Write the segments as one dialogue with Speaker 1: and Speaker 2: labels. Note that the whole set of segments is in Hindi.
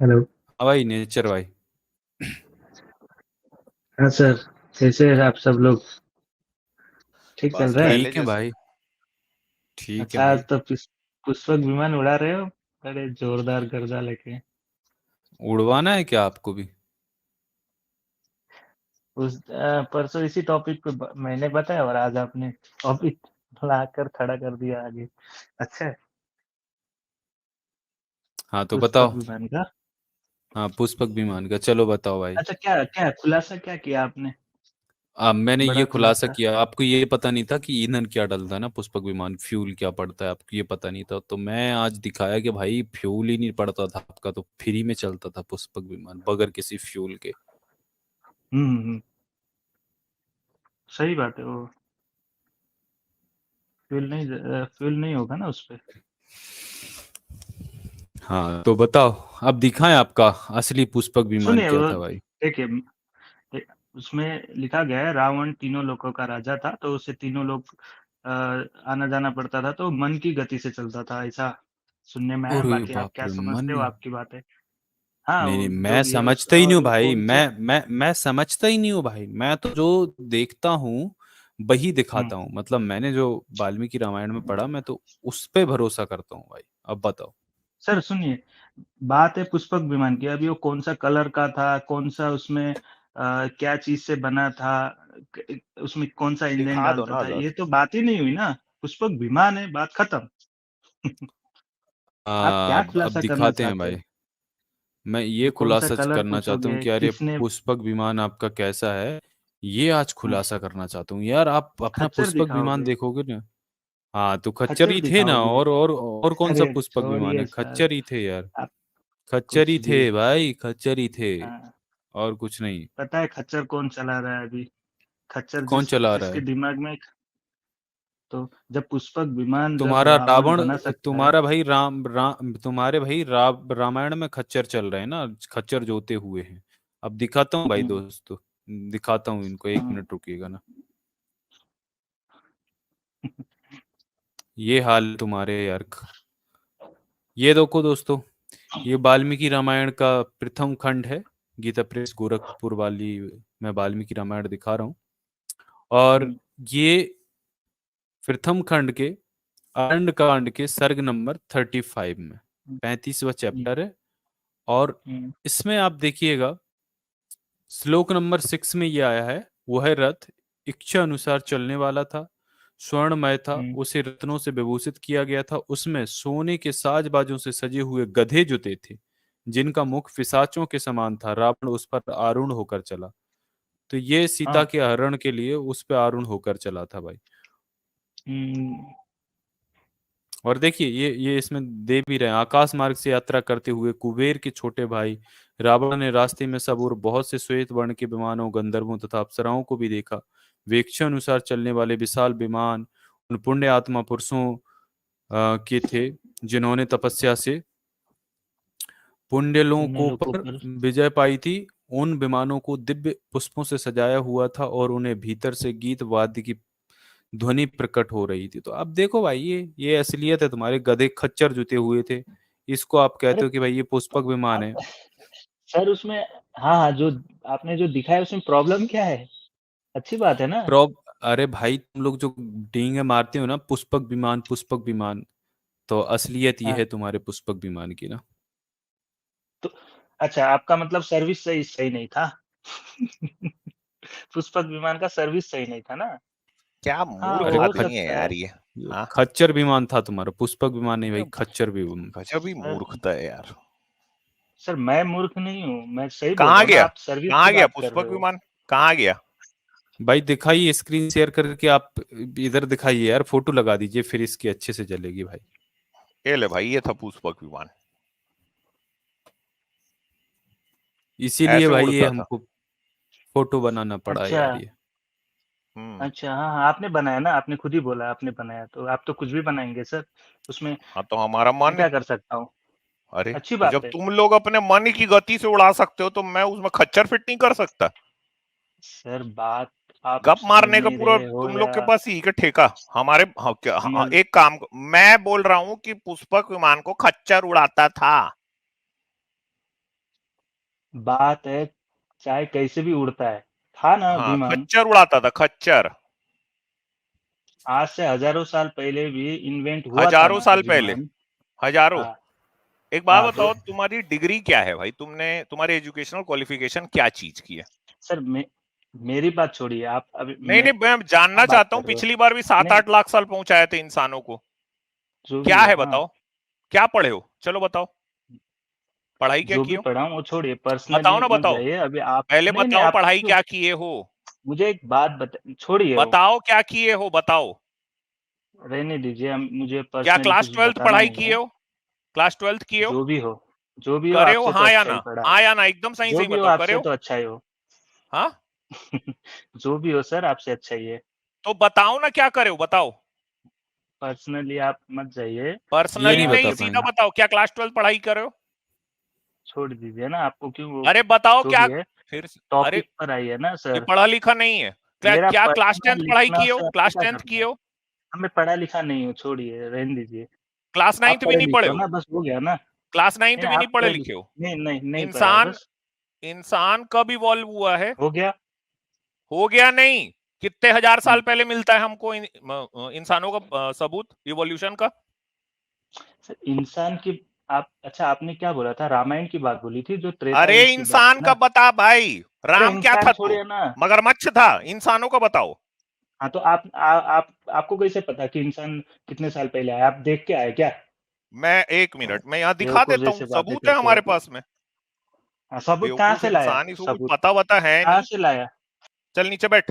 Speaker 1: हेलो।
Speaker 2: हाँ भाई, नेचर भाई।
Speaker 1: हाँ सर, कैसे हैं आप सब लोग? ठीक चल
Speaker 3: बस
Speaker 1: रहा है?
Speaker 3: पहले
Speaker 2: ठीक है
Speaker 3: जैसे।
Speaker 2: भाई, ठीक है
Speaker 1: अच्छा,
Speaker 2: भाई।
Speaker 1: आज तो पुष्पक विमान उड़ा रहे हो? बड़े जोरदार गर्दा लेके।
Speaker 2: उड़वाना है क्या आपको भी?
Speaker 1: परसों इसी टॉपिक पे मैंने बताया और आज आपने टॉपिक लाकर खड़ा कर दिया आगे। अच्छा है,
Speaker 2: हाँ तो
Speaker 1: पुष्पक
Speaker 2: बताओ।
Speaker 1: विमान का।
Speaker 2: हाँ, पुष्पक विमान का, चलो बताओ भाई।
Speaker 1: अच्छा, क्या क्या खुलासा क्या किया आपने?
Speaker 2: अब मैंने ये
Speaker 1: बड़ा
Speaker 2: खुलासा
Speaker 1: खुलासा।
Speaker 2: किया, आपको ये पता नहीं था कि ईंधन क्या डलता है ना पुष्पक विमान, फ्यूल क्या पड़ता है, आपको ये पता नहीं था। तो मैं आज दिखाया कि भाई फ्यूल ही नहीं पड़ता था आपका, तो फ्री में चलता था पुष्पक विमान बगैर किसी फ्यूल के।
Speaker 1: सही बात है। वो फ्यूल नहीं होगा ना उस पे।
Speaker 2: हाँ तो बताओ, अब दिखाएं आपका असली पुष्पक विमान
Speaker 1: सुनिए,
Speaker 2: क्या
Speaker 1: वो
Speaker 2: था भाई।
Speaker 1: देखिए, उसमें लिखा गया है रावण तीनों लोकों का राजा था, तो उसे तीनों लोग आना जाना पड़ता था, तो मन की गति से चलता था, ऐसा सुनने में आया।
Speaker 2: अरे
Speaker 1: बाकी आप
Speaker 2: बाप
Speaker 1: क्या
Speaker 2: रे,
Speaker 1: समझते
Speaker 2: मन।
Speaker 1: हो, आपकी बात है। हाँ,
Speaker 2: नहीं
Speaker 1: वो
Speaker 2: नहीं,
Speaker 1: जो
Speaker 2: मैं
Speaker 1: यश
Speaker 2: समझता ही नहीं हूँ
Speaker 1: और
Speaker 2: भाई।
Speaker 1: कौन से।
Speaker 2: मैं समझता ही नहीं हूँ भाई। मैं तो जो देखता हूँ वही
Speaker 1: हम्म
Speaker 2: दिखाता हूँ। मतलब मैंने जो वाल्मीकि रामायण में पढ़ा, मैं तो उस पे भरोसा करता हूँ भाई। अब बताओ।
Speaker 1: सर सुनिए, बात है पुष्पक विमान की। अभी वो कौन सा कलर का था, कौन सा उसमें क्या चीज से बना था, उसमें कौन सा इंजन
Speaker 3: दिखा दो
Speaker 1: डालता
Speaker 3: ना
Speaker 1: था,
Speaker 3: अगर।
Speaker 1: ये तो बात ही नहीं हुई ना। पुष्पक विमान है, बात खत्म। आप क्या
Speaker 2: अब
Speaker 1: खुलासा करना
Speaker 2: दिखाते हैं
Speaker 1: चाहते
Speaker 2: भाई।
Speaker 1: हो?
Speaker 2: मैं ये
Speaker 1: कौन सा
Speaker 2: खुलासा
Speaker 1: कलर
Speaker 2: करना चाहता हूँ
Speaker 1: पूछोगे,
Speaker 2: कि यार ये
Speaker 1: किसने?
Speaker 2: पुष्पक विमान आपका कैसा है। ये आज
Speaker 1: हाँ,
Speaker 2: खुलासा करना चाहता हूँ यार। आप अपना
Speaker 1: खच्चर
Speaker 2: पुष्पक विमान
Speaker 1: दिखाओगे?
Speaker 2: देखोगे ना। हाँ तो खच्चर
Speaker 1: खच्चर
Speaker 2: ही थे ना,
Speaker 1: दिखाओगे?
Speaker 2: और कौन सा
Speaker 1: अरे
Speaker 2: पुष्पक विमान
Speaker 1: छोड़िए
Speaker 2: है,
Speaker 1: सर,
Speaker 2: खच्चर ही थे यार।
Speaker 1: आप
Speaker 2: खच्चर
Speaker 1: कुछ
Speaker 2: ही
Speaker 1: भी।
Speaker 2: थे भाई, खच्चर ही थे।
Speaker 1: हाँ,
Speaker 2: और कुछ नहीं।
Speaker 1: पता है खच्चर कौन चला रहा है अभी? खच्चर
Speaker 2: कौन चला रहा
Speaker 1: जिसके
Speaker 2: है?
Speaker 1: दिमाग में। तो जब पुष्पक विमान जब
Speaker 2: तुम्हारा
Speaker 1: रावण
Speaker 2: रावण।
Speaker 1: बना सकता है।
Speaker 2: तुम्हारा भाई तुम्हारे भाई रामायण में खच्चर चल रहे हैं ना, खच्चर जोते हुए हैं। अब दिखाता हूँ भाई
Speaker 1: हम्म,
Speaker 2: दोस्तों। दिखाता हूँ इनको, एक
Speaker 1: हम्म,
Speaker 2: मिनट रुकिएगा ना। ये हाल तुम्हारे यार। ये देखो दोस्तों, ये वाल्मीकि रामायण का प्रथम खंड है। गीता प्रेस गोरखपुर वाली। मैं वाल्मीकि रामायण दिखा रहा हूँ। और
Speaker 1: हम्म,
Speaker 2: ये प्रथम खंड के अरण्य कांड के सर्ग नंबर 35 में 35वां
Speaker 1: हम्म,
Speaker 2: चैप्टर है। और
Speaker 1: हम्म,
Speaker 2: इसमें आप देखिएगा, श्लोक नंबर 6 में ये आया है। वह रथ इच्छा अनुसार चलने वाला था, स्वर्णमय था,
Speaker 1: हम्म,
Speaker 2: उसे रत्नों से विभूषित किया गया था। उसमें सोने के साज बाजों से सजे हुए गधे जुते थे, जिनका मुख पिशाचों के समान था। रावण उस पर आरूढ़ होकर चला। तो ये सीता
Speaker 1: हाँ,
Speaker 2: के हरण के लिए उस पर आरूढ़ होकर चला था भाई।
Speaker 1: हम्म,
Speaker 2: और देखिए, ये इसमें दे भी रहे हैं। आकाश मार्ग से यात्रा करते हुए कुबेर के छोटे भाई रावण ने रास्ते में सब और बहुत से श्वेत वर्ण के विमानों, गंधर्वों तथा अप्सराओं को भी देखा। वे इच्छा अनुसार चलने वाले विशाल विमान उन पुण्य आत्मा पुरुषों के थे, जिन्होंने तपस्या से
Speaker 1: पुण्य
Speaker 2: पुण्यलोकों
Speaker 1: लोगों
Speaker 2: पर
Speaker 1: पर।
Speaker 2: विजय पाई थी। उन विमानों को दिव्य पुष्पों से सजाया हुआ था और उन्हें भीतर से गीत वाद्य की ध्वनि प्रकट हो रही थी। तो अब देखो भाई, ये असलियत है। तुम्हारे गधे खच्चर जुते हुए थे, इसको आप कहते
Speaker 1: अरे
Speaker 2: हो कि भाई ये पुष्पक विमान है।
Speaker 1: आप सर उसमें, हाँ हाँ, जो आपने जो दिखाया उसमें प्रॉब्लम क्या है? अच्छी बात है ना।
Speaker 2: प्रॉब अरे भाई, तुम लोग जो डींगे मारते हो ना, पुष्पक विमान पुष्पक विमान, तो असलियत ये
Speaker 1: हाँ,
Speaker 2: है तुम्हारे पुष्पक विमान की ना।
Speaker 1: तो अच्छा, आपका मतलब सर्विस सही सही नहीं था। पुष्पक विमान का सर्विस सही नहीं था ना।
Speaker 3: क्या
Speaker 1: हाँ,
Speaker 3: मूर्ख
Speaker 2: अरे
Speaker 1: हो
Speaker 3: आदमी है
Speaker 1: सकता
Speaker 3: यार
Speaker 1: है।
Speaker 3: ये। हाँ।
Speaker 2: खच्चर विमान था तुम्हारा, पुष्पक विमान नहीं
Speaker 3: ये
Speaker 2: भाई, खच्चर विमान।
Speaker 3: गजब ही
Speaker 1: सर,
Speaker 3: मूर्खता है यार।
Speaker 1: सर मैं मूर्ख नहीं हूँ, मैं सही बोल रहा
Speaker 3: कहाँ
Speaker 1: हूँ ना,
Speaker 3: गया?
Speaker 1: आप सर्विस की
Speaker 3: कहाँ गया
Speaker 1: बात कर
Speaker 3: पुष्पक
Speaker 1: रहे हो।
Speaker 3: विमान? कहाँ गया?
Speaker 2: भाई दिखाइए, स्क्रीन शेयर करके आप इधर दिखाइए यार, फोटो लगा दीजिए, फिर इसकी अच्छे से चलेगी भाई।
Speaker 3: ये ले भाई, ये था पुष्पक विमान।
Speaker 2: इसीलिए
Speaker 3: ऐसे
Speaker 2: भाई ये
Speaker 3: उड़ता था।
Speaker 2: हमको फोटो बनाना पड़ा
Speaker 1: अच्छा,
Speaker 2: यार ये।
Speaker 3: हम्म।
Speaker 1: अच्छा, हाँ, हाँ, आपने बनाया ना, आपने खुद ही बोला आपने बनाया, तो आप तो कुछ भी बनाएँगे सर, उसमें
Speaker 3: हाँ तो हमारा
Speaker 1: मैं
Speaker 3: मन है।
Speaker 1: क्या कर सकता हूँ?
Speaker 3: अरे
Speaker 1: अच्छी
Speaker 3: तो
Speaker 1: बात
Speaker 3: जब
Speaker 1: है।
Speaker 3: तुम लोग अपने मन की गति से उड़ा सकते हो तो मैं उसमें खच्चर फिट नहीं कर सकता?
Speaker 1: सर बात आप
Speaker 3: गप
Speaker 1: समझ
Speaker 3: मारने का
Speaker 1: नहीं
Speaker 3: पूरा
Speaker 1: रहे हो
Speaker 3: तुम लोग
Speaker 1: या
Speaker 3: के पास ही का ठेका। हमारे हाँ, क्या हाँ,
Speaker 1: समझ।
Speaker 3: एक काम मैं बोल रहा हूँ कि पुष्पक विमान को खच्चर उड़ाता था।
Speaker 1: बात है, चाहे कैसे भी उड़ता है, था ना
Speaker 3: हाँ,
Speaker 1: विमान।
Speaker 3: खच्चर उड़ाता था, खच्चर।
Speaker 1: आज से हजारों साल पहले भी इन्वेंट हुआ था
Speaker 3: हजारों
Speaker 1: ना
Speaker 3: साल पहले,
Speaker 1: विमान।
Speaker 3: हजारों।
Speaker 1: हाँ
Speaker 3: एक बात
Speaker 1: हाँ, तो
Speaker 3: बताओ, तुम्हारी डिग्री क्या है भाई? तुम्हारी एजुकेशनल क्वालिफिकेशन क्या चीज की है?
Speaker 1: सर मेरी बात छोड़िए, आप अभी
Speaker 3: नहीं नहीं, मैं जानना
Speaker 1: क्या बात
Speaker 3: चाहता हूँ,
Speaker 1: कर रहे हो?
Speaker 3: पिछली बार भी 7-8
Speaker 1: नहीं,
Speaker 3: लाख साल पहुंचाए थे इंसानों को।
Speaker 1: जो भी
Speaker 3: क्या
Speaker 1: हो,
Speaker 3: है
Speaker 1: हाँ,
Speaker 3: बताओ, क्या पढ़े हो? चलो बताओ, पढ़ाई क्या
Speaker 1: जो
Speaker 3: की
Speaker 1: भी
Speaker 3: हो?
Speaker 1: पढ़ा हूँ वो छोड़िए,
Speaker 3: बताओ
Speaker 1: पर्सनली
Speaker 3: ना,
Speaker 1: मत
Speaker 3: बताओ।
Speaker 1: जाइए अभी आप।
Speaker 3: पहले
Speaker 1: नहीं नहीं,
Speaker 3: बताओ
Speaker 1: आपको
Speaker 3: पढ़ाई
Speaker 1: क्यों?
Speaker 3: क्या किए हो।
Speaker 1: मुझे एक बात बता, छोड़िए वो,
Speaker 3: बताओ क्या किए हो, बताओ।
Speaker 1: रहने दीजिए, मुझे
Speaker 3: क्या
Speaker 1: पर्सनली
Speaker 3: क्लास
Speaker 1: कुछ
Speaker 3: 12th
Speaker 1: बताना
Speaker 3: पढ़ाई
Speaker 1: नहीं
Speaker 3: किए
Speaker 1: है।
Speaker 3: हो? क्लास 12th किए हो?
Speaker 1: जो भी हो, जो भी हो,
Speaker 3: करे हो,
Speaker 1: आपसे तो
Speaker 3: हाँ या
Speaker 1: अच्छा ही
Speaker 3: ना?
Speaker 1: पढ़ा है।
Speaker 3: हाँ या ना, एकदम सही
Speaker 1: जो
Speaker 3: सही
Speaker 1: भी हो,
Speaker 3: बताओ, करे
Speaker 1: आपसे
Speaker 3: हो?
Speaker 1: तो अच्छा ही हो।
Speaker 3: हाँ,
Speaker 1: जो भी हो सर, आपसे अच्छा ही है।
Speaker 3: तो बताओ ना क्या करे हो, बताओ।
Speaker 1: पर्सनली आप मत जाइए।
Speaker 2: ये
Speaker 1: मैं
Speaker 3: पर्सनली
Speaker 2: नहीं
Speaker 3: नहीं,
Speaker 2: बता
Speaker 1: आपके
Speaker 3: सीधा
Speaker 2: पाएंगे।
Speaker 3: बताओ क्या क्लास 12th पढ़ाई करे हो।
Speaker 1: छोड़ दीजिए ना, आपको क्यों वो,
Speaker 3: अरे बताओ
Speaker 1: जो
Speaker 3: क्या।
Speaker 1: भी है,
Speaker 3: फिर अरे,
Speaker 1: टॉपिक पर आइए ना
Speaker 3: ये
Speaker 1: सर।
Speaker 3: पढ़ा लिखा नहीं है। क्या
Speaker 1: मेरा
Speaker 3: क्या
Speaker 1: पढ़ना
Speaker 3: क्लास 10th पढ़ाई
Speaker 1: लिखना
Speaker 3: किए हो?
Speaker 1: से आपको
Speaker 3: क्लास
Speaker 1: क्या
Speaker 3: 10th
Speaker 1: करना
Speaker 3: किए
Speaker 1: है?
Speaker 3: हो?
Speaker 1: मैं पढ़ा लिखा नहीं हूँ, छोड़िए, रहने दीजिए।
Speaker 3: क्लास
Speaker 1: आप
Speaker 3: 9th भी
Speaker 1: पढ़े
Speaker 3: नहीं
Speaker 1: लिखे
Speaker 3: पढ़े
Speaker 1: हो
Speaker 3: हो?
Speaker 1: ना, बस हो गया ना।
Speaker 3: क्लास 9th
Speaker 1: नहीं
Speaker 3: भी नहीं
Speaker 1: आप
Speaker 3: पढ़े
Speaker 1: पढ़े
Speaker 3: लिखे
Speaker 1: लिखे,
Speaker 3: हो?
Speaker 1: नहीं नहीं नहीं पढ़ा है
Speaker 3: इंसान,
Speaker 1: बस।
Speaker 3: इंसान कब इवॉल्व हुआ है?
Speaker 1: हो गया।
Speaker 3: हो गया नहीं, कितने हजार साल
Speaker 1: हम्म,
Speaker 3: पहले मिलता है हमको इंसानों का सबूत इवोल्यूशन का?
Speaker 1: सर इंसान की, आप अच्छा, आपने क्या बोला था? रामायण की बात बोली थी, जो त्रेता
Speaker 3: अरे
Speaker 1: युग की बात
Speaker 3: इंसान
Speaker 1: थी
Speaker 3: का
Speaker 1: ना।
Speaker 3: बता भाई।
Speaker 1: अरे
Speaker 3: राम क्या
Speaker 1: इंसान
Speaker 3: था तू?
Speaker 1: छोड़िए ना।
Speaker 3: मगरमच्छ था? इंसानों का बताओ।
Speaker 1: हाँ तो आप आपको कैसे पता कि इंसान कितने साल पहले आया? आप देख के आए क्या?
Speaker 3: मैं 1 मिनट, मैं यहाँ दिखा
Speaker 1: बेवकूफ
Speaker 3: देता हूँ,
Speaker 1: जैसे बातें
Speaker 3: सबूत है
Speaker 1: करते
Speaker 3: हमारे
Speaker 1: हो।
Speaker 3: पास में।
Speaker 1: हाँ, सबूत कहाँ
Speaker 3: बेवकूफ
Speaker 1: से लाया?
Speaker 3: इंसान, इसको कुछ
Speaker 1: सबूत
Speaker 3: पता वता है
Speaker 1: कहाँ
Speaker 3: नहीं।
Speaker 1: से लाया?
Speaker 3: चल नीचे बैठ।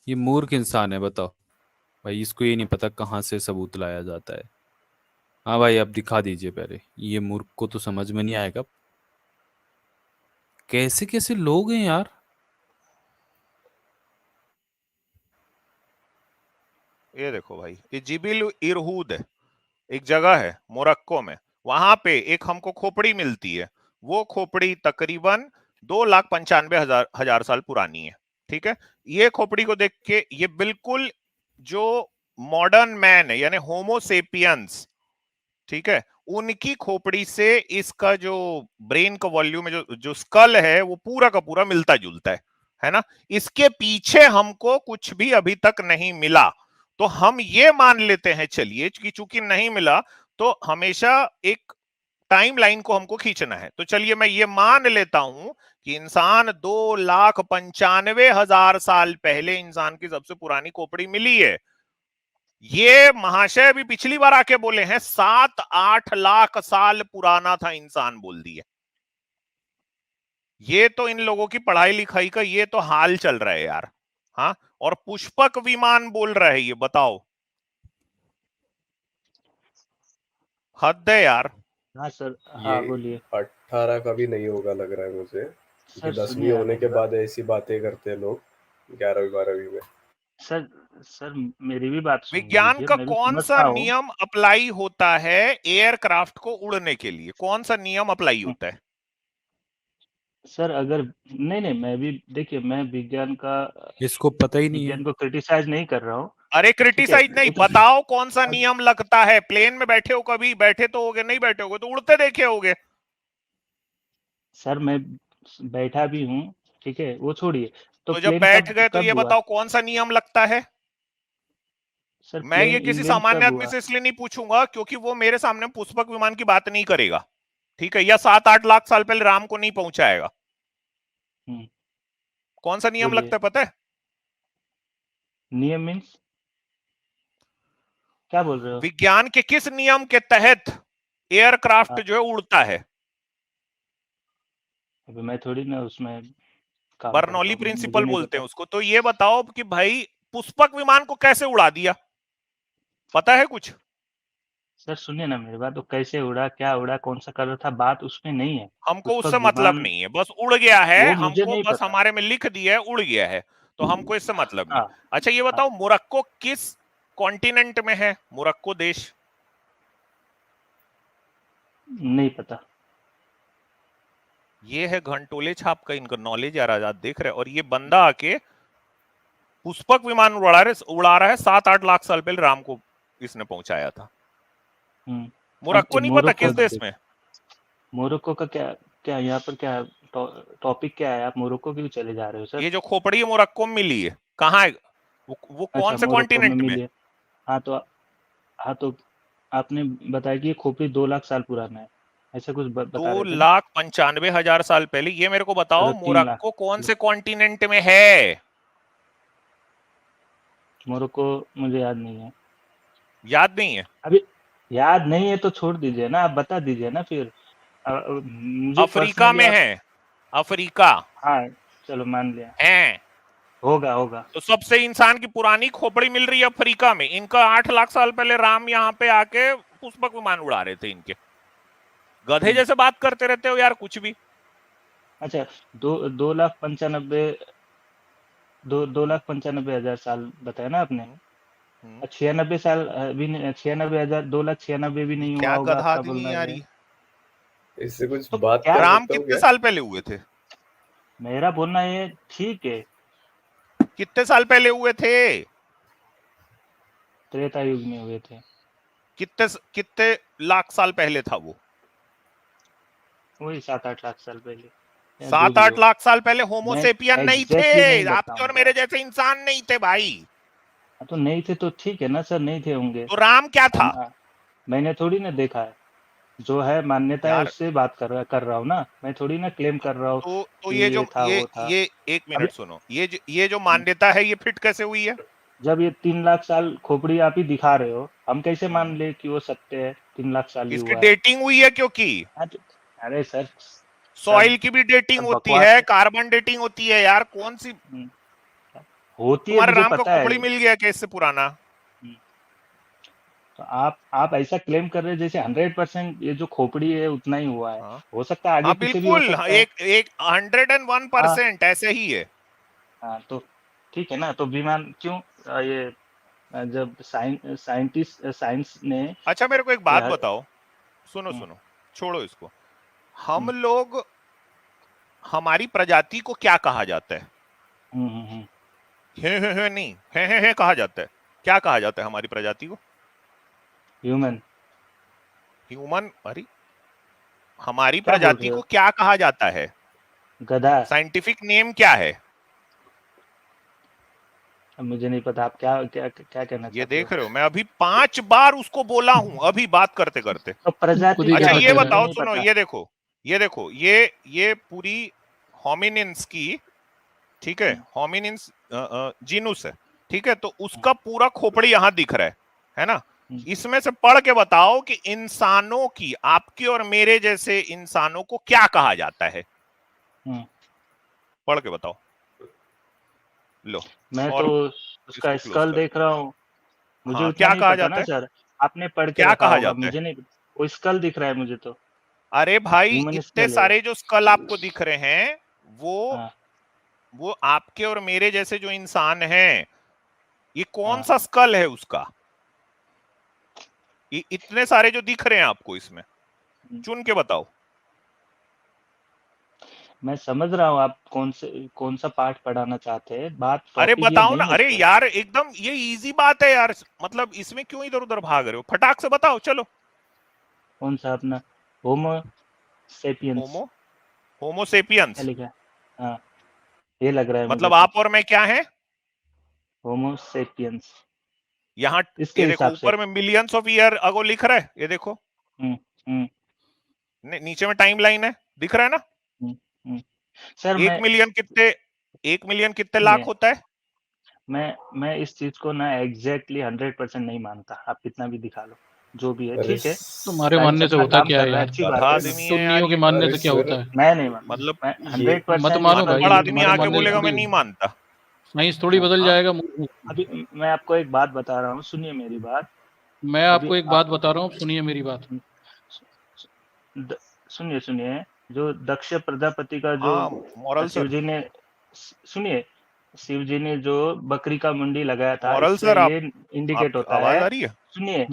Speaker 2: ये मूर्ख इंसान है, बताओ। भाई इसको ये नहीं पता कहाँ से सबूत लाया जाता है। हाँ भाई, आप दिखा दीजिए पहले, ये मूर्ख को तो समझ में नहीं आएगा। कैसे कैसे लोग हैं यार।
Speaker 3: ये देखो भाई, ये जिबिल इरहूद है, एक जगह है मोरक्को में। वहां पे एक हमको खोपड़ी मिलती है। वो खोपड़ी तकरीबन 2,95,000 साल पुरानी है। ठीक है, ये खोपड़ी को देख के ये बिल्कुल जो मॉडर्न मैन है, यानी होमोसेपियंस, ठीक है, उनकी खोपड़ी से इसका जो ब्रेन का वॉल्यूम है, जो जो स्कल है, वो पूरा का पूरा मिलता जुलता है ना। इसके पीछे हमको कुछ भी अभी तक नहीं मिला। तो हम ये मान लेते हैं, चलिए, कि चूंकि नहीं मिला, तो हमेशा एक टाइम लाइन को हमको खींचना है। तो चलिए मैं ये मान लेता हूं कि इंसान 2,95,000 साल पहले इंसान की सबसे पुरानी खोपड़ी मिली है। ये महाशय भी पिछली बार आके बोले हैं 7-8 लाख साल पुराना था इंसान, बोल दिए। ये तो इन लोगों की पढ़ाई लिखाई का ये तो हाल चल रहा है यार। हाँ, और पुष्पक विमान बोल रहा है, ये बताओ, हद है यार।
Speaker 1: हाँ सर,
Speaker 4: ये
Speaker 1: हाँ बोलिए।
Speaker 4: 18 का भी नहीं होगा लग रहा है मुझे, क्योंकि
Speaker 1: सर
Speaker 4: 10वीं
Speaker 1: सुनिए ना
Speaker 4: होने
Speaker 1: मेरी
Speaker 4: के
Speaker 1: बात।
Speaker 4: बाद ऐसी बातें करते हैं लोग 11वीं 12वीं में।
Speaker 1: सर सर मेरी भी बात सुन
Speaker 3: विज्ञान
Speaker 1: लीजिए,
Speaker 3: का
Speaker 1: मैं भी
Speaker 3: कौन सा
Speaker 1: समझता हूँ।
Speaker 3: नियम अप्लाई होता है एयरक्राफ्ट को उड़ने के लिए? कौन सा नियम अप्लाई होता है?
Speaker 1: सर अगर, नहीं नहीं, मैं भी देखिए, मैं
Speaker 2: इसको पता ही नहीं है।
Speaker 1: विज्ञान को क्रिटिसाइज नहीं कर रहा हूँ।
Speaker 3: अरे
Speaker 1: ठीक है,
Speaker 3: क्रिटिसाइज नहीं,
Speaker 1: वो तो
Speaker 3: बताओ कौन सा
Speaker 1: अब
Speaker 3: नियम लगता है। प्लेन में बैठे हो, कभी बैठे तो होगे, नहीं बैठे होगे तो उड़ते देखे होगे।
Speaker 1: सर मैं बैठा भी हूँ, ठीक है, वो छोड़िए। तो
Speaker 3: तो जब
Speaker 1: प्लेन
Speaker 3: बैठ
Speaker 1: कब
Speaker 3: गए तो
Speaker 1: कब
Speaker 3: ये
Speaker 1: हुआ?
Speaker 3: बताओ कौन सा नियम लगता है।
Speaker 1: सर
Speaker 3: मैं ये
Speaker 1: प्लेन
Speaker 3: किसी
Speaker 1: इन्वेंट
Speaker 3: सामान्य
Speaker 1: कब
Speaker 3: आदमी
Speaker 1: हुआ?
Speaker 3: से इसलिए नहीं पूछूंगा क्योंकि वो मेरे सामने पुष्पक विमान की बात नहीं करेगा, ठीक है, या 7-8 लाख साल पहले राम को नहीं पहुंचाएगा।
Speaker 1: हम्म,
Speaker 3: कौन सा नियम
Speaker 1: बोलिए।
Speaker 3: लगता है पता है?
Speaker 1: नियम मीन्स क्या बोल रहे हो?
Speaker 3: विज्ञान के किस नियम के तहत एयरक्राफ्ट
Speaker 1: हाँ,
Speaker 3: जो है उड़ता है?
Speaker 1: अभी मैं थोड़ी ना उसमें काम करता
Speaker 3: बर्नौली
Speaker 1: हूँ, मुझे
Speaker 3: प्रिंसिपल
Speaker 1: नहीं
Speaker 3: बोलते
Speaker 1: पता।
Speaker 3: हैं उसको। तो ये बताओ कि भाई पुष्पक विमान को कैसे उड़ा दिया, पता है कुछ?
Speaker 1: सर सुनिए ना मेरी बात, तो कैसे उड़ा, क्या उड़ा, कौन सा कलर था, बात उसमें नहीं है।
Speaker 3: हमको
Speaker 1: पुष्पक
Speaker 3: उससे मतलब
Speaker 1: विमान,
Speaker 3: नहीं है, बस उड़ गया है,
Speaker 1: वो मुझे
Speaker 3: हमको
Speaker 1: नहीं
Speaker 3: बस
Speaker 1: पता।
Speaker 3: हमारे में लिख दिया है उड़ गया है, तो हमको इससे मतलब नहीं।
Speaker 1: हाँ
Speaker 3: अच्छा ये
Speaker 1: हाँ,
Speaker 3: बताओ, मोरक्को किस कॉन्टिनेंट में है? मोरक्को देश।
Speaker 1: नहीं पता।
Speaker 3: ये है घंटोले छाप का इनका नॉलेज यार, आजाद देख रहे। और ये बंदा आके पुष्पक विमान उड़ा रहा है 7-8 लाख साल पहले राम को इसने पहुंचाया था।
Speaker 1: हम्म। अब
Speaker 3: मोरक्को नहीं पता
Speaker 1: मोरक्को
Speaker 3: किस
Speaker 1: का
Speaker 3: देश
Speaker 1: देख,
Speaker 3: में?
Speaker 1: मोरक्को का क्या क्या यहाँ पर क्या टॉपिक क्या है? आप मोरक्को क्यों चले जा रहे हो सर?
Speaker 3: ये जो खोपड़ी है मोरक्को में मिली है, कहाँ है वो कौन
Speaker 1: अच्छा,
Speaker 3: से
Speaker 1: मोरक्को में
Speaker 3: कॉन्टिनेंट में?
Speaker 1: मिली है। हाँ तो आपने बताया कि ये खोपड़ी 2 लाख साल पुराना है, ऐसा कुछ बता रहे थे ना?
Speaker 3: 2,95,000 साल पहले। ये मेरे को बताओ
Speaker 1: चलो 3 लाख।
Speaker 3: मोरक्को कौन से कॉन्टिनेंट में है?
Speaker 1: मोरक्को मुझे याद नहीं है।
Speaker 3: याद नहीं है?
Speaker 1: अभी याद नहीं है तो छोड़ दीजिए ना, आप बता दीजिए ना फिर। मुझे
Speaker 3: अफ्रीका
Speaker 1: पर्सनली
Speaker 3: में
Speaker 1: आप,
Speaker 3: है, अफ्रीका
Speaker 1: हाँ चलो मान लिया,
Speaker 3: है।
Speaker 1: होगा।
Speaker 3: तो सबसे इंसान की पुरानी खोपड़ी मिल रही है अफ्रीका में। इनका 8 लाख साल पहले राम यहाँ पे आके पुष्पक विमान उड़ा रहे थे इनके। गधे जैसे बात करते रहते हो यार कुछ भी।
Speaker 1: अच्छा, 2,95,000 साल बताया ना आपने? 96 साल भी नहीं, 96,000, 2,96,000 भी नहीं हुआ
Speaker 3: क्या
Speaker 1: होगा
Speaker 3: गधा
Speaker 1: आपका
Speaker 3: आदमी
Speaker 1: बोलना
Speaker 3: यार
Speaker 1: है।
Speaker 3: ये।
Speaker 4: इससे कुछ
Speaker 1: तो
Speaker 4: बात
Speaker 1: क्या
Speaker 4: कर
Speaker 3: राम
Speaker 4: सकता हूँ
Speaker 3: कितने
Speaker 4: क्या?
Speaker 3: साल पहले हुए थे?
Speaker 1: मेरा बोलना ये ठीक है,
Speaker 3: कितने साल पहले हुए थे?
Speaker 1: त्रेता युग में हुए थे।
Speaker 3: कितने लाख साल पहले था वो?
Speaker 1: वही 7-8 लाख साल पहले, या जो
Speaker 3: 7-8
Speaker 1: भी हो।
Speaker 3: लाख साल पहले होमोसेपियन
Speaker 1: मैं
Speaker 3: नहीं
Speaker 1: एग्जैक्टली नहीं
Speaker 3: थे। आपके और
Speaker 1: बताऊंगा।
Speaker 3: मेरे जैसे इंसान नहीं थे भाई।
Speaker 1: तो नहीं थे तो ठीक है ना सर, नहीं थे होंगे।
Speaker 3: तो राम क्या था?
Speaker 1: मैंने थोड़ी ना देखा है, जो है मान्यता है
Speaker 3: यार
Speaker 1: उससे बात कर रहा हूँ ना, मैं थोड़ी ना क्लेम कर रहा हूँ
Speaker 3: तो
Speaker 1: कि
Speaker 3: ये जो
Speaker 1: ये था वो था।
Speaker 3: ये एक
Speaker 1: अभी
Speaker 3: मिनट सुनो, ये जो मान्यता है ये फिट कैसे हुई है?
Speaker 1: जब ये 3 लाख साल खोपड़ी आप ही दिखा रहे हो, हम कैसे मान ले कि वो सत्य है? 3 लाख साल ही
Speaker 3: इसकी
Speaker 1: हुआ है।
Speaker 3: डेटिंग हुई है क्योंकि
Speaker 1: हाँ तो, अरे सर
Speaker 3: सॉइल
Speaker 1: सब
Speaker 3: की भी डेटिंग
Speaker 1: सब
Speaker 3: होती
Speaker 1: बकवास
Speaker 3: है, कार्बन डेटिंग होती है यार। कौन सी
Speaker 1: होती है,
Speaker 3: तुम्हारे
Speaker 1: मुझे
Speaker 3: राम का
Speaker 1: पता है।
Speaker 3: खोपड़ी मिल गया क्या इससे पुराना?
Speaker 1: तो आप ऐसा क्लेम कर रहे हैं जैसे 100% ये जो खोपड़ी है उतना ही हुआ है।
Speaker 3: हाँ
Speaker 1: हो सकता है आगे
Speaker 3: हाँ
Speaker 1: पीछे भी हो
Speaker 3: बिल्कुल,
Speaker 1: सकता है।
Speaker 3: एक 101% ऐसे ही है।
Speaker 1: हाँ तो ठीक है ना, तो विमान क्यों ये जब साइंस ने
Speaker 3: अच्छा मेरे को एक बात
Speaker 1: ये
Speaker 3: बताओ, सुनो
Speaker 1: हम्म,
Speaker 3: सुनो, छोड़ो इसको। हम लोग, हमारी प्रजाति को क्या कहा जाता है? हे नहीं, हे कहा जाता है। क्या कहा जाता है हमारी प्रजाति को?
Speaker 1: ह्यूमन।
Speaker 3: ह्यूमन? अरे हमारी
Speaker 1: क्या बोल
Speaker 3: प्रजाति
Speaker 1: रहे
Speaker 3: को
Speaker 1: हो?
Speaker 3: क्या कहा जाता है?
Speaker 1: गधा।
Speaker 3: साइंटिफिक नेम क्या है?
Speaker 1: अब मुझे नहीं पता आप क्या क्या क्या कहना
Speaker 3: ये
Speaker 1: चाहते हो।
Speaker 3: देख रहे हो, मैं अभी 5 बार उसको बोला हूं अभी बात करते करते।
Speaker 1: तो प्रजाति
Speaker 2: ही
Speaker 3: अच्छा
Speaker 1: क्या
Speaker 2: गलत
Speaker 3: ये
Speaker 1: होती है
Speaker 2: कह रहा
Speaker 1: मुझे
Speaker 3: बताओ,
Speaker 1: नहीं
Speaker 3: सुनो,
Speaker 1: पता।
Speaker 3: ये देखो, ये पूरी होमिनिन्स की, ठीक है, होमिनिन्स जीनुस है, ठीक है, तो उसका पूरा खोपड़ी यहां दिख रहा है ना? इसमें से पढ़ के बताओ कि इंसानों की, आपके और मेरे जैसे इंसानों को क्या कहा जाता है? पढ़ के बताओ। लो,
Speaker 1: मैं
Speaker 3: और
Speaker 1: तो उसका
Speaker 3: इसको क्लोज
Speaker 1: स्कल
Speaker 3: कर
Speaker 1: देख
Speaker 3: दो।
Speaker 1: रहा हूँ, मुझे
Speaker 3: हाँ
Speaker 1: उतना
Speaker 3: क्या
Speaker 1: नहीं
Speaker 3: कहा
Speaker 1: पता
Speaker 3: जाता
Speaker 1: ना
Speaker 3: है?
Speaker 1: सर, आपने पढ़ के
Speaker 3: क्या
Speaker 1: रखा
Speaker 3: कहा
Speaker 1: होगा,
Speaker 3: जाता है?
Speaker 1: मुझे नहीं। वो स्कल दिख रहा है मुझे तो,
Speaker 3: अरे भाई
Speaker 1: ह्यूमन
Speaker 3: इतने
Speaker 1: स्कल है।
Speaker 3: सारे जो स्कल आपको दिख रहे हैं वो
Speaker 1: हाँ
Speaker 3: वो आपके और मेरे जैसे जो इंसान हैं, ये कौन
Speaker 1: हाँ।
Speaker 3: सा स्कल है उसका? ये इतने सारे जो दिख रहे हैं आपको, इसमें चुन के बताओ।
Speaker 1: मैं समझ रहा हूँ आप कौन सा पार्ट पढ़ाना चाहते हैं, बात
Speaker 3: अरे
Speaker 1: टॉपिक ये
Speaker 3: बताओ ना,
Speaker 1: नहीं है
Speaker 3: अरे
Speaker 1: सर।
Speaker 3: यार एकदम ये इजी बात है यार, मतलब इसमें क्यों इधर उधर भाग रहे हो? फटाक से बताओ चलो।
Speaker 1: कौन सा अपना होमो सेपियंस
Speaker 3: होमो
Speaker 1: क्या
Speaker 3: होमोसेपियंस
Speaker 1: लिखा है? हाँ ये लग रहा है मुझे
Speaker 3: मतलब
Speaker 1: तो,
Speaker 3: आप और मैं क्या है?
Speaker 1: होमो सेपियंस
Speaker 3: यहाँ
Speaker 1: इसके
Speaker 3: ये देखो
Speaker 1: हिसाब से।
Speaker 3: ऊपर में मिलियंस ऑफ ईयर अगो लिख रहा है, ये देखो
Speaker 1: हम्म हम्म
Speaker 3: नीचे में टाइम लाइन है, दिख रहा है ना?
Speaker 1: हम्म हम्म। सर
Speaker 3: एक मिलियन कितने, 1 मिलियन कितने लाख
Speaker 1: सुनिए,
Speaker 3: होता है?
Speaker 1: मैं इस चीज को ना एग्जैक्टली 100% नहीं मानता, आप कितना भी दिखा लो, जो भी है
Speaker 4: अरे
Speaker 1: ठीक है।
Speaker 2: तुम्हारे
Speaker 1: साइंस
Speaker 2: मानने से
Speaker 1: अपना
Speaker 2: होता
Speaker 1: काम
Speaker 2: क्या
Speaker 1: कर
Speaker 2: है
Speaker 1: रहा है,
Speaker 2: यार?
Speaker 1: अच्छी
Speaker 3: गधा
Speaker 1: बात है।
Speaker 3: आदमी है यार
Speaker 2: सुन्नियों के
Speaker 3: ये।
Speaker 2: मानने
Speaker 4: अरे
Speaker 2: से क्या
Speaker 4: सर,
Speaker 2: होता है?
Speaker 1: मैं नहीं मानता,
Speaker 3: मतलब
Speaker 1: मैं
Speaker 4: ये
Speaker 1: 100%
Speaker 2: मत मानो भाई,
Speaker 3: अनपढ़ आदमी
Speaker 2: तुम्हारे
Speaker 3: आके
Speaker 2: मानने से
Speaker 3: बोलेगा मैं
Speaker 2: थोड़ी,
Speaker 3: नहीं मानता।
Speaker 2: साइंस थोड़ी बदल
Speaker 3: हाँ
Speaker 2: जाएगा।
Speaker 1: अभी मैं आपको एक बात बता रहा हूँ, सुनिए मेरी बात।
Speaker 2: मैं
Speaker 1: अभी
Speaker 2: आपको एक बात बता रहा हूँ, सुनिए मेरी बात।
Speaker 1: सुनिए सुनिए, जो दक्ष प्रजापति का जो
Speaker 3: हाँ मॉरल
Speaker 1: शिव
Speaker 3: सर,
Speaker 1: जी ने, सुनिए, शिव जी ने जो बकरी का मुंडी लगाया था,
Speaker 3: मॉरल
Speaker 1: इससे
Speaker 3: सर,
Speaker 1: ये इंडिकेट
Speaker 3: आप
Speaker 1: होता
Speaker 3: आवाज
Speaker 1: है।
Speaker 3: आ रही है?
Speaker 1: सुनिए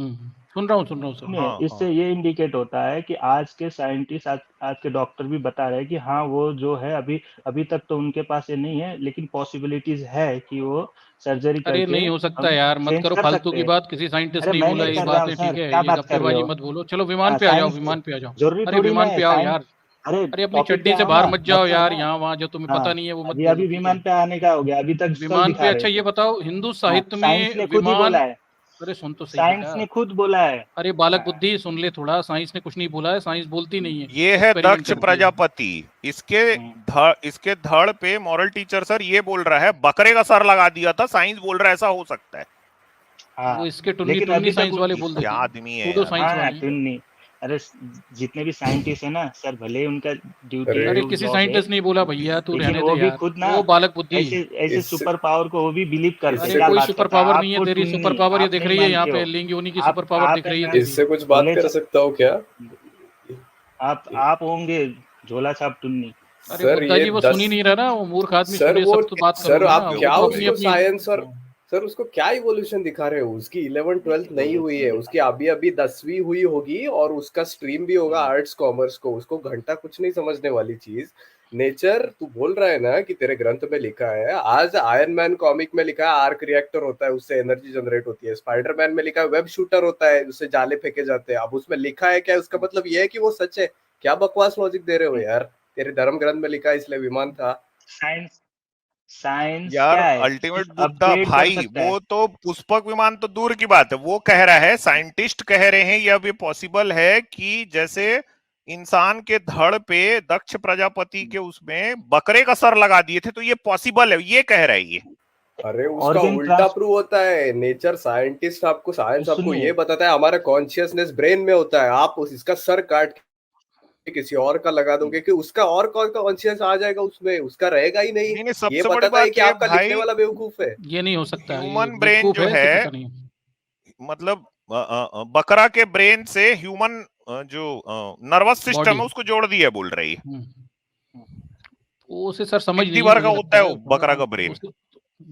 Speaker 2: सुन रहा हूँ सर।
Speaker 1: सुनिए,
Speaker 3: हाँ
Speaker 1: इससे
Speaker 3: हाँ
Speaker 1: ये इंडिकेट होता है कि आज के साइंटिस्ट, आज के डॉक्टर भी बता रहे हैं कि हाँ वो जो है अभी तक तो उनके पास ये नहीं है, लेकिन पॉसिबिलिटीज है कि वो सर्जरी
Speaker 2: अरे
Speaker 1: करके
Speaker 2: नहीं हो सकता
Speaker 1: हम
Speaker 2: यार, मत
Speaker 1: चेंज
Speaker 2: करो
Speaker 1: कर
Speaker 2: फालतू
Speaker 1: सकते
Speaker 2: की
Speaker 1: हैं।
Speaker 2: बात। किसी साइंटिस्ट
Speaker 1: अरे
Speaker 2: नहीं
Speaker 1: मैं
Speaker 2: बोला
Speaker 1: नहीं
Speaker 2: ये
Speaker 1: कर रहा हूँ
Speaker 2: बातें,
Speaker 1: सर,
Speaker 2: ठीक है?
Speaker 1: क्या
Speaker 2: ये
Speaker 1: बात कर रहे
Speaker 2: गप्पेबाजी
Speaker 1: हो?
Speaker 2: मत बोलो। चलो विमान पे आ जाओ,
Speaker 1: साइंस
Speaker 2: विमान पे आ जाओ।
Speaker 1: जरूरी
Speaker 2: अरे
Speaker 1: थोड़ी ना
Speaker 2: विमान
Speaker 1: है
Speaker 2: पे आओ
Speaker 1: साइंस।
Speaker 2: यार।
Speaker 1: अरे
Speaker 5: अरे अपनी
Speaker 1: टॉपिक
Speaker 5: चड्डी
Speaker 1: पे
Speaker 5: से
Speaker 1: आओ
Speaker 5: बाहर
Speaker 1: ना,
Speaker 5: मत जाओ
Speaker 1: मतलब
Speaker 5: यार,
Speaker 1: ना।
Speaker 5: यहाँ वहाँ जो तुम्हें पता
Speaker 1: हाँ
Speaker 5: नहीं है वो मत
Speaker 1: अभी
Speaker 5: बोलो,
Speaker 1: अभी
Speaker 5: ठीक है?
Speaker 1: विमान पे आने का हो गया, अभी तक स्थल
Speaker 5: विमान
Speaker 1: दिखा
Speaker 5: पे,
Speaker 1: रहे
Speaker 5: अच्छा
Speaker 1: थे।
Speaker 5: ये बताओ, हिंदू
Speaker 1: हाँ,
Speaker 5: साहित्य
Speaker 1: साइंस
Speaker 5: में
Speaker 1: ने खुद ही
Speaker 5: विमान,
Speaker 1: बोला है,
Speaker 5: अरे सुन तो सही
Speaker 1: साइंस
Speaker 5: बेटा,
Speaker 1: ने खुद बोला है।
Speaker 5: अरे बालक
Speaker 1: हाँ,
Speaker 5: बुद्धि सुन ले थोड़ा, साइंस ने कुछ नहीं बोला है, साइंस बोलती नहीं है,
Speaker 3: ये है
Speaker 5: एक्सपेरिमेंट
Speaker 3: दक्ष
Speaker 5: करती है।
Speaker 3: प्रजापति, इसके धड़ पे मॉरल टीचर सर ये बोल रहा है बकरे का सर लगा दिया था, साइंस बोल रहा है ऐसा हो सकता है।
Speaker 1: हाँ,
Speaker 5: वो इसके टुन्नी
Speaker 1: लेकिन
Speaker 5: टुन्नी
Speaker 1: अभी तक
Speaker 5: साइंस वाले बोल
Speaker 3: क्या
Speaker 5: देते हैं,
Speaker 3: आदमी है
Speaker 5: सूडो
Speaker 3: यार।
Speaker 5: साइंस
Speaker 1: हाँ
Speaker 5: वाले हैं।
Speaker 1: टुन्नी, अरे जितने भी साइंटिस्ट है ना सर, भले ही उनका ड्यूटी
Speaker 4: अरे
Speaker 5: अरे
Speaker 1: जो
Speaker 5: किसी
Speaker 1: जॉब है,
Speaker 5: साइंटिस्ट नहीं बोला भैया, तू
Speaker 1: लेकिन
Speaker 5: रहने
Speaker 1: वो
Speaker 5: दे
Speaker 1: भी
Speaker 5: यार,
Speaker 1: खुद ना
Speaker 5: वो बालक बुद्धि।
Speaker 1: ऐसे ऐसे
Speaker 4: इससे-
Speaker 1: सुपर पावर को वो भी बिलीव करते
Speaker 5: अरे
Speaker 1: हैं। क्या
Speaker 5: कोई
Speaker 1: बात
Speaker 5: सुपर
Speaker 1: करता है?
Speaker 5: पावर नहीं है,
Speaker 1: आपको
Speaker 5: तेरी
Speaker 1: टुन्नी,
Speaker 5: सुपर पावर ये
Speaker 1: आप
Speaker 5: दिख
Speaker 1: नहीं
Speaker 5: रही है यहाँ
Speaker 1: मानते
Speaker 5: पे,
Speaker 1: हो।
Speaker 5: लिंग योनि की
Speaker 1: आप
Speaker 5: सुपर पावर
Speaker 1: आप
Speaker 5: दिख
Speaker 1: है
Speaker 5: रही
Speaker 1: ना,
Speaker 5: है तुझे।
Speaker 4: इससे कुछ बात
Speaker 1: झोले
Speaker 4: कर सकता हूँ क्या?
Speaker 1: आप होंगे झोला छाप टुन्नी।
Speaker 5: अरे
Speaker 4: सर
Speaker 5: बुद्धा
Speaker 4: ये
Speaker 5: जी वो
Speaker 4: 10
Speaker 5: सुन ही नहीं रहा ना, वो मूर्ख आदमी
Speaker 4: सर
Speaker 5: सुने
Speaker 4: वो
Speaker 5: सब तो बात
Speaker 4: सर
Speaker 5: करो ना,
Speaker 4: आप
Speaker 5: वो
Speaker 4: क्या
Speaker 5: तो अपनी
Speaker 4: उसको
Speaker 5: अपनी।
Speaker 4: साइंस और सर उसको क्या इवोल्यूशन दिखा रहे हो? उसकी 11th-12th नहीं हुई है, उसकी अभी अभी 10वीं हुई होगी और उसका स्ट्रीम भी होगा आर्ट्स कॉमर्स को, उसको घंटा कुछ नहीं समझने वाली चीज। नेचर तू बोल रहा है ना कि तेरे ग्रंथ में लिखा है, आज आयरन मैन कॉमिक में लिखा है आर्क रिएक्टर होता है, उससे एनर्जी जनरेट होती है। स्पाइडरमैन में लिखा है वेब शूटर होता है, उससे जाले फेंके जाते हैं। अब उसमें लिखा है क्या, उसका मतलब ये है कि वो सच है? क्या बकवास लॉजिक दे रहे हो यार? तेरे धर्म ग्रंथ में लिखा है इसलिए विमान था।
Speaker 1: साइंस साइंस
Speaker 3: यार
Speaker 1: क्या है,
Speaker 3: अल्टीमेट
Speaker 1: कुछ
Speaker 3: बुद्धा
Speaker 1: अपग्रेड कर
Speaker 3: भाई,
Speaker 1: सकता है।
Speaker 3: वो तो पुष्पक विमान तो दूर की बात है, वो कह रहा है, साइंटिस्ट कह रहे हैं यह भी पॉसिबल है कि जैसे इंसान के धड़ पे दक्ष प्रजापति के उसमें बकरे का सर लगा दिए थे, तो ये पॉसिबल है, ये कह रहा है ये।
Speaker 4: अरे उसका
Speaker 1: ऑर्गन
Speaker 4: उल्टा प्रूव होता है। नेचर साइंटिस्ट आपको साइंस आपको
Speaker 1: सुनिए।
Speaker 4: ये बताता है हमारा कॉन्शियसनेस ब्रेन में होता है। आप इसका सर काट के किसी और का लगा दोगे कि उसका और कौन का कॉन्शियस आ जाएगा उसमें, उसका रहेगा ही नहीं।
Speaker 3: नहीं, सबसे
Speaker 4: ये
Speaker 3: बड़ी
Speaker 4: बताता है
Speaker 3: बात
Speaker 4: कि
Speaker 3: ये
Speaker 4: आपका
Speaker 3: भाई,
Speaker 4: लिखने वाला बेवकूफ है।
Speaker 5: ये नहीं हो सकता, ये
Speaker 3: ह्यूमन ब्रेन
Speaker 5: बेवकूफ
Speaker 3: जो
Speaker 5: है, इसे
Speaker 3: है,
Speaker 5: पता नहीं।
Speaker 3: मतलब बकरा के ब्रेन से ह्यूमन जो नर्वस सिस्टम
Speaker 5: बॉडी
Speaker 3: है उसको जोड़ दिया बोल रही है।
Speaker 5: वो उसे सर समझ
Speaker 3: गिद्दी
Speaker 5: नहीं है,
Speaker 3: भर का
Speaker 5: मुझे
Speaker 3: होता
Speaker 5: लगता
Speaker 3: है
Speaker 5: है
Speaker 3: वो बकरा का ब्रेन,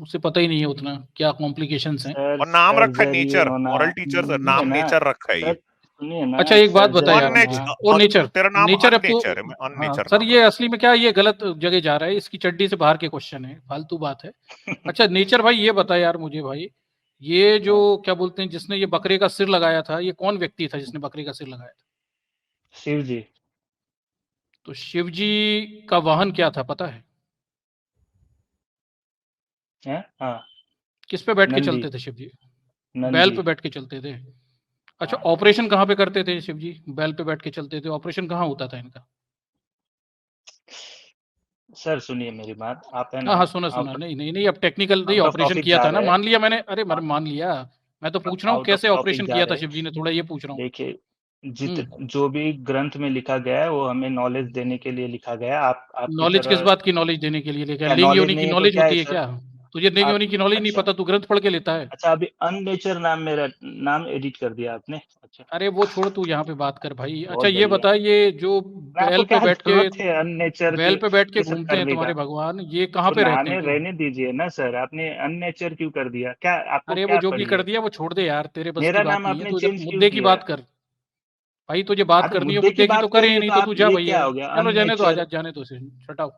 Speaker 5: उसे पता ही नहीं है उतना क्या कॉम्प्लिकेशंस हैं।
Speaker 1: सर
Speaker 3: और नाम रखा है
Speaker 1: सर्जरी
Speaker 3: नेचर,
Speaker 1: होना,
Speaker 3: मॉरल टीचर सर,
Speaker 1: है
Speaker 3: नाम
Speaker 1: ना
Speaker 3: नेचर रखा है ये।
Speaker 1: सर, सुनिए ना,
Speaker 5: अच्छा एक बात बता
Speaker 1: सर्जरी
Speaker 5: यार मुझे,
Speaker 1: होना,
Speaker 5: और नेचर,
Speaker 3: तेरा नाम
Speaker 5: नेचर अब तो,
Speaker 3: अननेचर है, मैं
Speaker 5: हाँ
Speaker 3: अननेचर
Speaker 5: सर
Speaker 3: नाम
Speaker 5: ये असली में क्या, ये गलत जगह जा रहा है, इसकी चड्डी से बाहर के क्वेश्चन है, फालतू बात है। अच्छा नेचर भाई ये बता यार मुझे भाई, ये जो क्या बोलते हैं जिसने ये बकरे का सिर लगाया था, ये कौन व्यक्ति था जिसने बकरे का सिर लगाया था?
Speaker 1: शिव जी।
Speaker 5: तो शिव जी का वाहन क्या था पता है?
Speaker 1: हाँ,
Speaker 5: किस पे बैठ के
Speaker 1: नंदी।
Speaker 5: चलते थे शिव जी?
Speaker 1: नंदी।
Speaker 5: बैल पे बैठ के चलते थे। अच्छा ऑपरेशन कहाँ पे करते थे शिव जी? बैल पे बैठ के चलते थे, ऑपरेशन कहाँ होता था इनका?
Speaker 1: सर सुनिए मेरी बात, आप है ना,
Speaker 5: हाँ हाँ सुना सुना, नहीं नहीं नहीं, अब टेक्निकल नहीं,
Speaker 1: आउट ऑफ
Speaker 5: ऑपरेशन
Speaker 1: टॉपिक
Speaker 5: किया
Speaker 1: जा
Speaker 5: था ना,
Speaker 1: रहे हैं।
Speaker 5: मान लिया मैंने, अरे मैंने मान लिया, मैं तो पूछ रहा हूँ
Speaker 1: आउट ऑफ
Speaker 5: कैसे
Speaker 1: टॉपिक
Speaker 5: ऑपरेशन
Speaker 1: जा
Speaker 5: किया
Speaker 1: रहे
Speaker 5: था
Speaker 1: हैं।
Speaker 5: शिव जी ने, थोड़ा ये पूछ रहा हूँ।
Speaker 1: देखिए, जो भी ग्रंथ में लिखा गया है वो हमें नॉलेज देने के लिए लिखा गया है। आप आपकी
Speaker 5: नॉलेज किस
Speaker 1: तरह
Speaker 5: बात की नॉलेज देने के लिए लेकर?
Speaker 1: क्या
Speaker 5: लिंग
Speaker 1: नॉलेज
Speaker 5: योनि की
Speaker 1: नहीं है तो
Speaker 5: नॉलेज
Speaker 1: क्या
Speaker 5: होती
Speaker 1: है
Speaker 5: है
Speaker 1: सर?
Speaker 5: क्या? तुझे लिंग
Speaker 1: आप
Speaker 5: योनि की नॉलेज नहीं
Speaker 1: अच्छा
Speaker 5: पता, तू ग्रंथ पढ़ के लेता है।
Speaker 1: अच्छा, अभी अननेचर नाम मेरा नाम एडिट कर दिया आपने। अच्छा,
Speaker 5: अरे वो छोड़, तू यहाँ पे बात कर भाई।
Speaker 1: बहुत
Speaker 5: अच्छा ये
Speaker 1: बढ़िया।
Speaker 5: बता, ये जो
Speaker 1: आपको
Speaker 5: बैल पे
Speaker 1: क्या
Speaker 5: बैठ के,
Speaker 1: जरूरत है अननेचर
Speaker 5: बैल
Speaker 1: की
Speaker 5: पे बैठ के
Speaker 1: ये सब
Speaker 5: घूमते हैं
Speaker 1: करने
Speaker 5: तुम्हारे
Speaker 1: का?
Speaker 5: भगवान, ये कहाँ
Speaker 1: तो
Speaker 5: पे रहते
Speaker 1: नामे
Speaker 5: हैं?
Speaker 1: रहने दीजिए ना सर, आपने अननेचर क्यों कर दिया? क्या आपको
Speaker 5: अरे वो
Speaker 1: क्या
Speaker 5: जो भी
Speaker 1: पड़ी
Speaker 5: कर
Speaker 1: है?
Speaker 5: दिया वो छोड़ दे यार, तेरे बस की
Speaker 1: मेरा
Speaker 5: बात
Speaker 1: नाम
Speaker 5: नहीं है,
Speaker 1: आपने
Speaker 5: तो इधर
Speaker 1: चेंज क्यों
Speaker 5: मुद्दे की
Speaker 1: किया?
Speaker 5: बात कर भाई, तुझे बात
Speaker 1: हाँ, तो
Speaker 5: करनी हो
Speaker 1: मुद्दे की
Speaker 5: मुद्दे की
Speaker 1: बात
Speaker 5: तो करे,
Speaker 1: करेंगे
Speaker 5: नहीं
Speaker 1: तो
Speaker 5: तो
Speaker 1: आप
Speaker 5: तू जा
Speaker 1: ये
Speaker 5: भैया।
Speaker 1: क्या हो गया
Speaker 5: चलो जाने तो,
Speaker 1: अननेचर?
Speaker 5: आजाद जाने तो, हटाओ।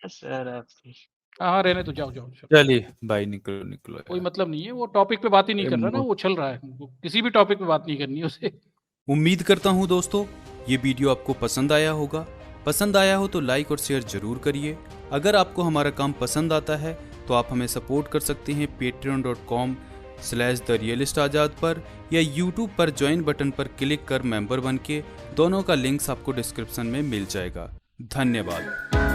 Speaker 1: सर आपकी
Speaker 5: हाँ हाँ रहने तो, जाओ जाओ, चलो।
Speaker 2: चलिए भाई निकलो निकलो
Speaker 5: कोई
Speaker 2: यार।
Speaker 5: मतलब नहीं है, वो टॉपिक पे बात ही नहीं कर रहा ना, वो चल रहा है, किसी भी टॉपिक पे बात नहीं करनी है उसे।
Speaker 2: उम्मीद करता हूँ दोस्तों ये वीडियो आपको पसंद आया होगा। पसंद आया हो तो लाइक और शेयर जरूर करिए। अगर आपको हमारा काम पसंद आता है तो आप हमें सपोर्ट कर सकते हैं patreon.com/therealistazad पर, या YouTube पर ज्वाइन बटन पर क्लिक कर मेंबर बन के। दोनों का लिंक्स आपको डिस्क्रिप्शन में मिल जाएगा। धन्यवाद।